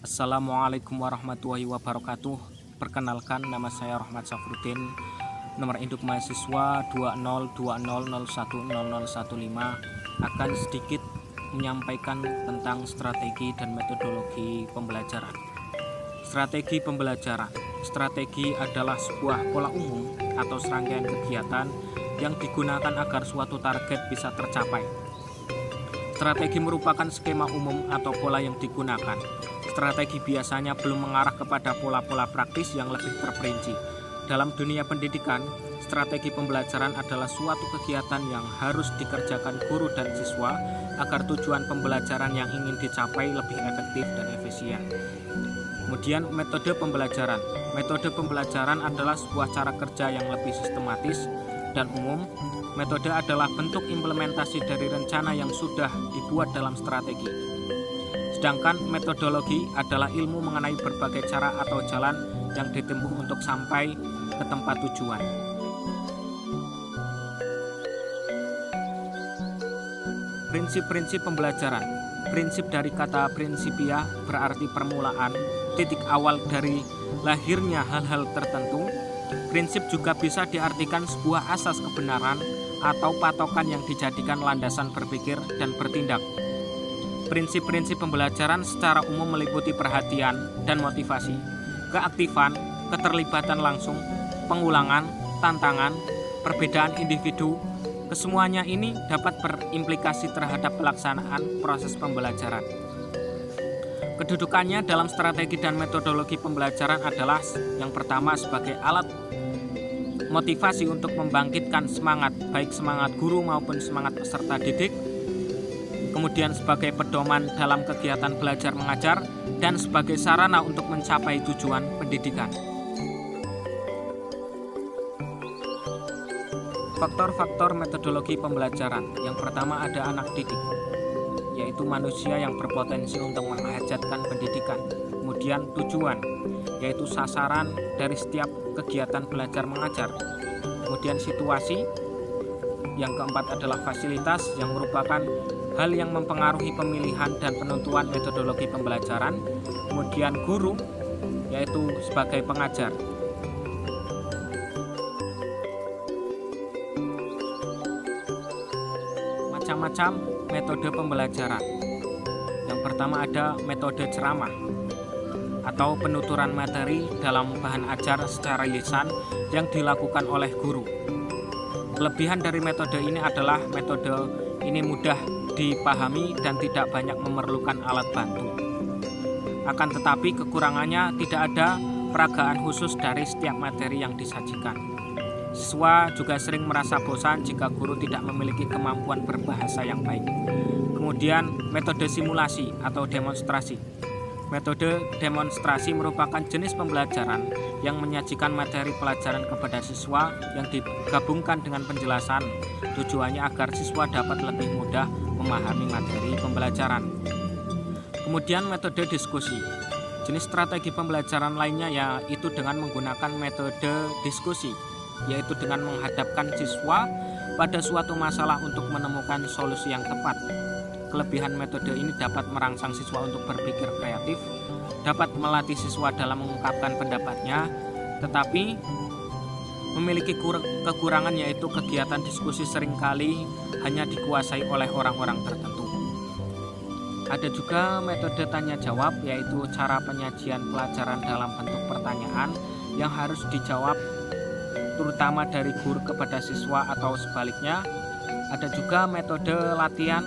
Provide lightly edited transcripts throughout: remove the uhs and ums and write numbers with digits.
Assalamualaikum warahmatullahi wabarakatuh. Perkenalkan, nama saya Rahmat Safruddin. Nomor induk mahasiswa 20200100015. Akan sedikit menyampaikan tentang strategi dan metodologi pembelajaran. Strategi pembelajaran. Strategi adalah sebuah pola umum atau serangkaian kegiatan yang digunakan agar suatu target bisa tercapai. Strategi merupakan skema umum atau pola yang digunakan. Strategi biasanya belum mengarah kepada pola-pola praktis yang lebih terperinci. Dalam dunia pendidikan, strategi pembelajaran adalah suatu kegiatan yang harus dikerjakan guru dan siswa agar tujuan pembelajaran yang ingin dicapai lebih efektif dan efisien. Kemudian metode pembelajaran. Metode pembelajaran adalah sebuah cara kerja yang lebih sistematis dan umum. Metode adalah bentuk implementasi dari rencana yang sudah dibuat dalam strategi. Sedangkan metodologi adalah ilmu mengenai berbagai cara atau jalan yang ditempuh untuk sampai ke tempat tujuan. Prinsip-prinsip pembelajaran. Prinsip dari kata prinsipia berarti permulaan, titik awal dari lahirnya hal-hal tertentu. Prinsip juga bisa diartikan sebuah asas kebenaran atau patokan yang dijadikan landasan berpikir dan bertindak. Prinsip-prinsip pembelajaran secara umum meliputi perhatian dan motivasi, keaktifan, keterlibatan langsung, pengulangan, tantangan, perbedaan individu. Kesemuanya ini dapat berimplikasi terhadap pelaksanaan proses pembelajaran. Kedudukannya dalam strategi dan metodologi pembelajaran adalah yang pertama sebagai alat motivasi untuk membangkitkan semangat, baik semangat guru maupun semangat peserta didik. Kemudian sebagai pedoman dalam kegiatan belajar mengajar dan sebagai sarana untuk mencapai tujuan pendidikan. Faktor-faktor metodologi pembelajaran. Yang pertama ada anak didik, yaitu manusia yang berpotensi untuk menghajatkan pendidikan. Kemudian tujuan, yaitu sasaran dari setiap kegiatan belajar mengajar. Kemudian situasi. Yang keempat adalah fasilitas, yang merupakan hal yang mempengaruhi pemilihan dan penentuan metodologi pembelajaran. Kemudian guru, yaitu sebagai pengajar. Macam-macam metode pembelajaran. Yang pertama ada metode ceramah atau penuturan materi dalam bahan ajar secara lisan yang dilakukan oleh guru. Kelebihan dari metode ini adalah metode ini mudah dipahami dan tidak banyak memerlukan alat bantu. Akan tetapi kekurangannya tidak ada peragaan khusus dari setiap materi yang disajikan. Siswa juga sering merasa bosan jika guru tidak memiliki kemampuan berbahasa yang baik. Kemudian metode simulasi atau demonstrasi. Metode demonstrasi merupakan jenis pembelajaran yang menyajikan materi pelajaran kepada siswa yang digabungkan dengan penjelasan. Tujuannya agar siswa dapat lebih mudah memahami materi pembelajaran. Kemudian metode diskusi. Jenis strategi pembelajaran lainnya yaitu dengan menggunakan metode diskusi, yaitu dengan menghadapkan siswa pada suatu masalah untuk menemukan solusi yang tepat. Kelebihan metode ini dapat merangsang siswa untuk berpikir kreatif, dapat melatih siswa dalam mengungkapkan pendapatnya, tetapi memiliki kekurangan, yaitu kegiatan diskusi seringkali hanya dikuasai oleh orang-orang tertentu. Ada juga metode tanya jawab, yaitu cara penyajian pelajaran dalam bentuk pertanyaan yang harus dijawab terutama dari guru kepada siswa atau sebaliknya. Ada juga metode latihan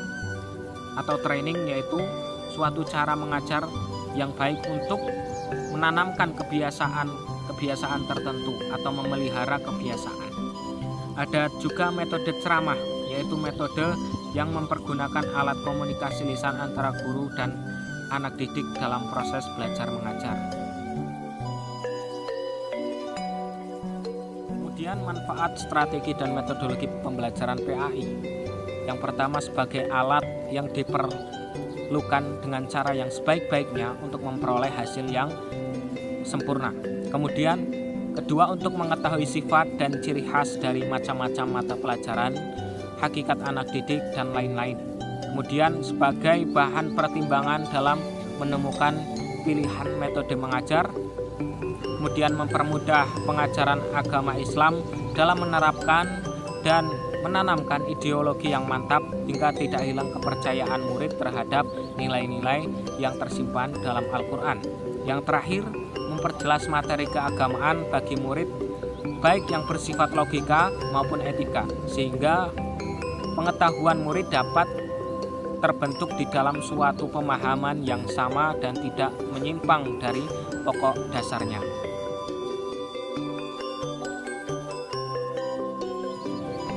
atau training, yaitu suatu cara mengajar yang baik untuk menanamkan kebiasaan tertentu atau memelihara kebiasaan. Ada juga metode ceramah, yaitu metode yang mempergunakan alat komunikasi lisan antara guru dan anak didik dalam proses belajar mengajar. Kemudian manfaat strategi dan metodologi pembelajaran PAI. Yang pertama sebagai alat yang diperlukan dengan cara yang sebaik-baiknya untuk memperoleh hasil yang sempurna. Kemudian kedua, untuk mengetahui sifat dan ciri khas dari macam-macam mata pelajaran, hakikat anak didik, dan lain-lain. Kemudian sebagai bahan pertimbangan dalam menemukan pilihan metode mengajar, kemudian mempermudah pengajaran agama Islam dalam menerapkan dan menanamkan ideologi yang mantap hingga tidak hilang kepercayaan murid terhadap nilai-nilai yang tersimpan dalam Al-Quran. Yang terakhir, memperjelas materi keagamaan bagi murid baik yang bersifat logika maupun etika, sehingga pengetahuan murid dapat terbentuk di dalam suatu pemahaman yang sama dan tidak menyimpang dari pokok dasarnya.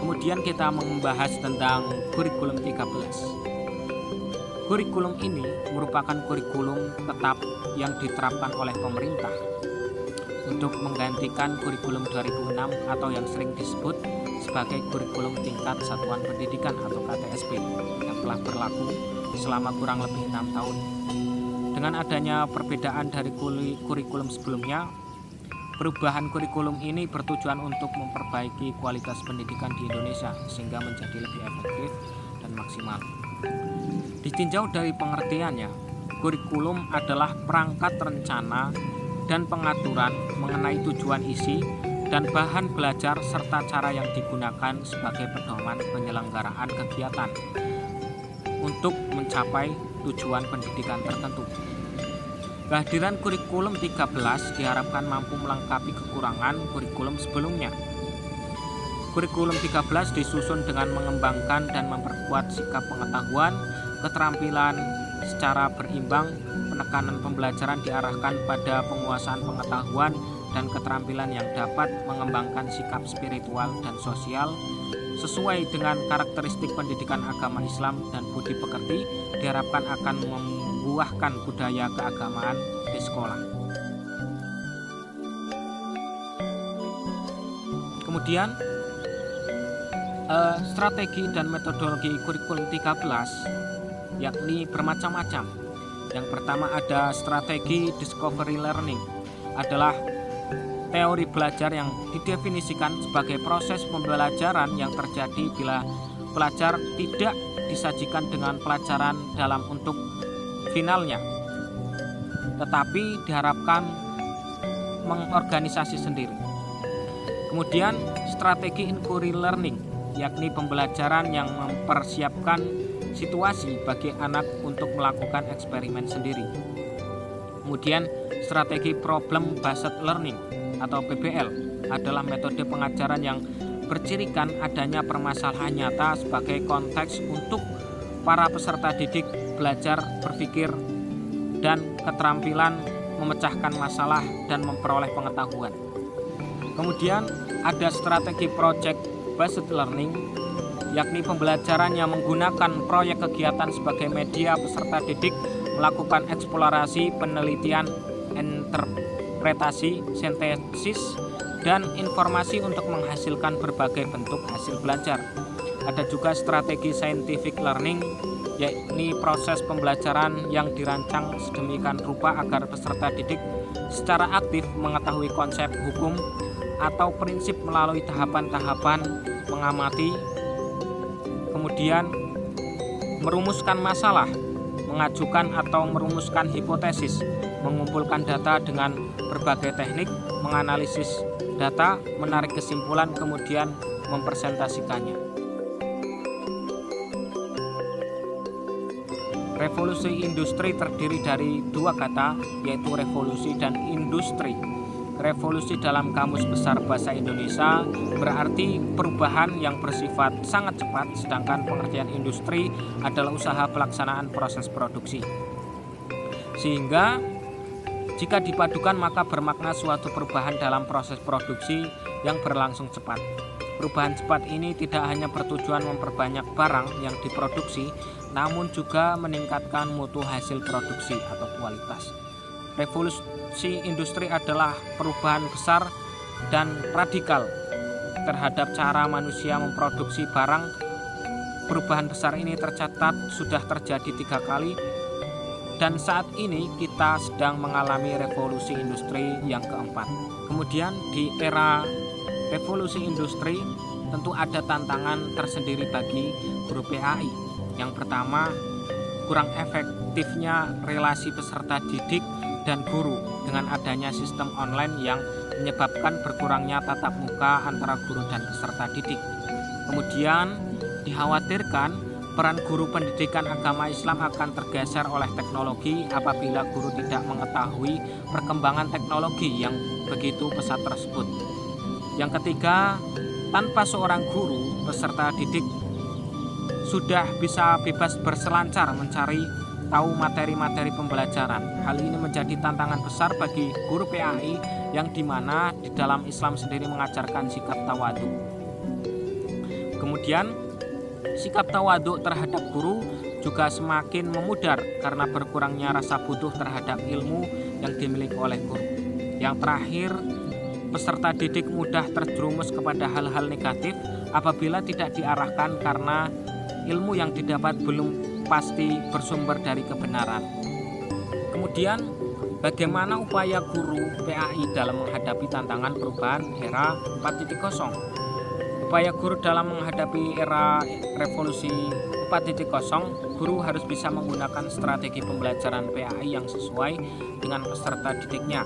Kemudian kita membahas tentang kurikulum 13. Kurikulum ini merupakan kurikulum tetap yang diterapkan oleh pemerintah untuk menggantikan kurikulum 2006 atau yang sering disebut sebagai kurikulum tingkat satuan pendidikan atau KTSP yang telah berlaku selama kurang lebih 6 tahun. Dengan adanya perbedaan dari kurikulum sebelumnya, perubahan kurikulum ini bertujuan untuk memperbaiki kualitas pendidikan di Indonesia sehingga menjadi lebih efektif dan maksimal. Ditinjau dari pengertiannya, kurikulum adalah perangkat rencana dan pengaturan mengenai tujuan isi dan bahan belajar serta cara yang digunakan sebagai pedoman penyelenggaraan kegiatan untuk mencapai tujuan pendidikan tertentu. Kehadiran kurikulum 13 diharapkan mampu melengkapi kekurangan kurikulum sebelumnya. Kurikulum 13 disusun dengan mengembangkan dan memperkuat sikap pengetahuan, keterampilan secara berimbang, penekanan pembelajaran diarahkan pada penguasaan pengetahuan dan keterampilan yang dapat mengembangkan sikap spiritual dan sosial sesuai dengan karakteristik pendidikan agama Islam dan budi pekerti diharapkan akan membuahkan budaya keagamaan di sekolah. Kemudian strategi dan metodologi kurikulum 13 yakni bermacam-macam. Yang pertama ada strategi discovery learning, adalah teori belajar yang didefinisikan sebagai proses pembelajaran yang terjadi bila pelajar tidak disajikan dengan pelajaran dalam bentuk finalnya, tetapi diharapkan mengorganisasi sendiri. Kemudian strategi inquiry learning, yakni pembelajaran yang mempersiapkan situasi bagi anak untuk melakukan eksperimen sendiri. Kemudian strategi problem based learning atau PBL adalah metode pengajaran yang bercirikan adanya permasalahan nyata sebagai konteks untuk para peserta didik belajar berpikir dan keterampilan memecahkan masalah dan memperoleh pengetahuan. Kemudian ada strategi project based learning, yakni pembelajaran yang menggunakan proyek kegiatan sebagai media peserta didik melakukan eksplorasi, penelitian, interpretasi, sintesis, dan informasi untuk menghasilkan berbagai bentuk hasil belajar. Ada juga strategi scientific learning, yakni proses pembelajaran yang dirancang sedemikian rupa agar peserta didik secara aktif mengetahui konsep hukum atau prinsip melalui tahapan-tahapan mengamati, kemudian merumuskan masalah, mengajukan atau merumuskan hipotesis, mengumpulkan data dengan berbagai teknik, menganalisis data, menarik kesimpulan, kemudian mempresentasikannya. Revolusi industri terdiri dari dua kata, yaitu revolusi dan industri. Revolusi dalam Kamus Besar Bahasa Indonesia berarti perubahan yang bersifat sangat cepat, sedangkan pengertian industri adalah usaha pelaksanaan proses produksi. Sehingga jika dipadukan maka bermakna suatu perubahan dalam proses produksi yang berlangsung cepat. Perubahan cepat ini tidak hanya bertujuan memperbanyak barang yang diproduksi, namun juga meningkatkan mutu hasil produksi atau kualitas. Revolusi industri adalah perubahan besar dan radikal terhadap cara manusia memproduksi barang. Perubahan besar ini tercatat sudah terjadi 3 kali, dan saat ini kita sedang mengalami revolusi industri yang keempat. Kemudian di era revolusi industri tentu ada tantangan tersendiri bagi guru PAI. Yang pertama, kurang efektifnya relasi peserta didik dan guru dengan adanya sistem online yang menyebabkan berkurangnya tatap muka antara guru dan peserta didik. Kemudian dikhawatirkan peran guru pendidikan agama Islam akan tergeser oleh teknologi apabila guru tidak mengetahui perkembangan teknologi yang begitu pesat tersebut. Yang ketiga, tanpa seorang guru, peserta didik sudah bisa bebas berselancar mencari tahu materi-materi pembelajaran. Hal ini menjadi tantangan besar bagi guru PAI yang dimana di dalam Islam sendiri mengajarkan sikap tawadhu. Kemudian sikap tawadhu terhadap guru juga semakin memudar karena berkurangnya rasa butuh terhadap ilmu yang dimiliki oleh guru. Yang terakhir, peserta didik mudah terjerumus kepada hal-hal negatif apabila tidak diarahkan karena ilmu yang didapat belum pasti bersumber dari kebenaran. Kemudian, bagaimana upaya guru PAI dalam menghadapi tantangan perubahan era 4.0? Upaya guru dalam menghadapi era revolusi 4.0, guru harus bisa menggunakan strategi pembelajaran PAI yang sesuai dengan peserta didiknya.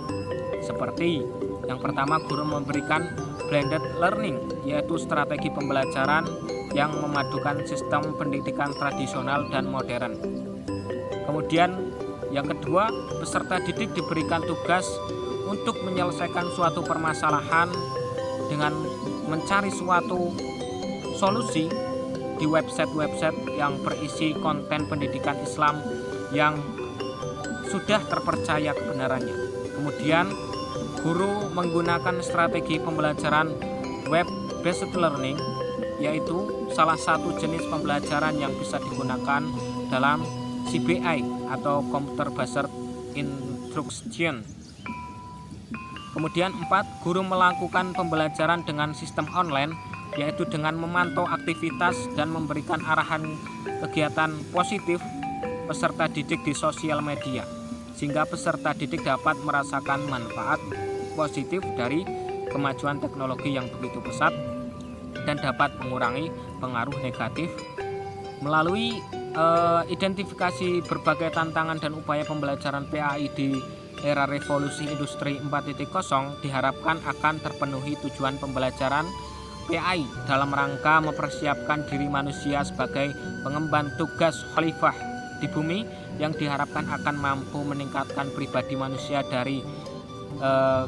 Seperti yang pertama, guru memberikan blended learning, yaitu strategi pembelajaran yang memadukan sistem pendidikan tradisional dan modern. Kemudian yang kedua, peserta didik diberikan tugas untuk menyelesaikan suatu permasalahan dengan mencari suatu solusi di website-website yang berisi konten pendidikan Islam yang sudah terpercaya kebenarannya. Kemudian guru menggunakan strategi pembelajaran web-based learning, yaitu salah satu jenis pembelajaran yang bisa digunakan dalam CBI atau Computer Based Instruction. Kemudian 4, guru melakukan pembelajaran dengan sistem online, yaitu dengan memantau aktivitas dan memberikan arahan kegiatan positif peserta didik di sosial media, sehingga peserta didik dapat merasakan manfaat positif dari kemajuan teknologi yang begitu pesat dan dapat mengurangi pengaruh negatif. Melalui identifikasi berbagai tantangan dan upaya pembelajaran PAI di era revolusi industri 4.0, diharapkan akan terpenuhi tujuan pembelajaran PAI dalam rangka mempersiapkan diri manusia sebagai pengemban tugas khalifah di bumi yang diharapkan akan mampu meningkatkan pribadi manusia dari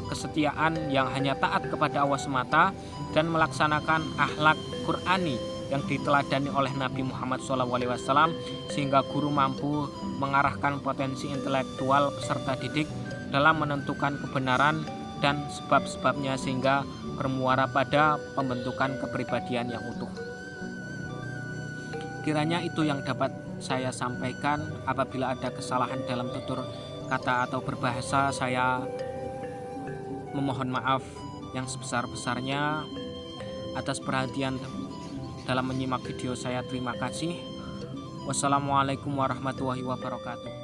kesetiaan yang hanya taat kepada Allah semata dan melaksanakan akhlak Qur'ani yang diteladani oleh Nabi Muhammad SAW, sehingga guru mampu mengarahkan potensi intelektual peserta didik dalam menentukan kebenaran dan sebab-sebabnya sehingga bermuara pada pembentukan kepribadian yang utuh. Kiranya itu yang dapat saya sampaikan. Apabila ada kesalahan dalam tutur kata atau berbahasa, saya memohon maaf yang sebesar-besarnya. Atas perhatian dalam menyimak video saya, terima kasih. Wassalamualaikum warahmatullahi wabarakatuh.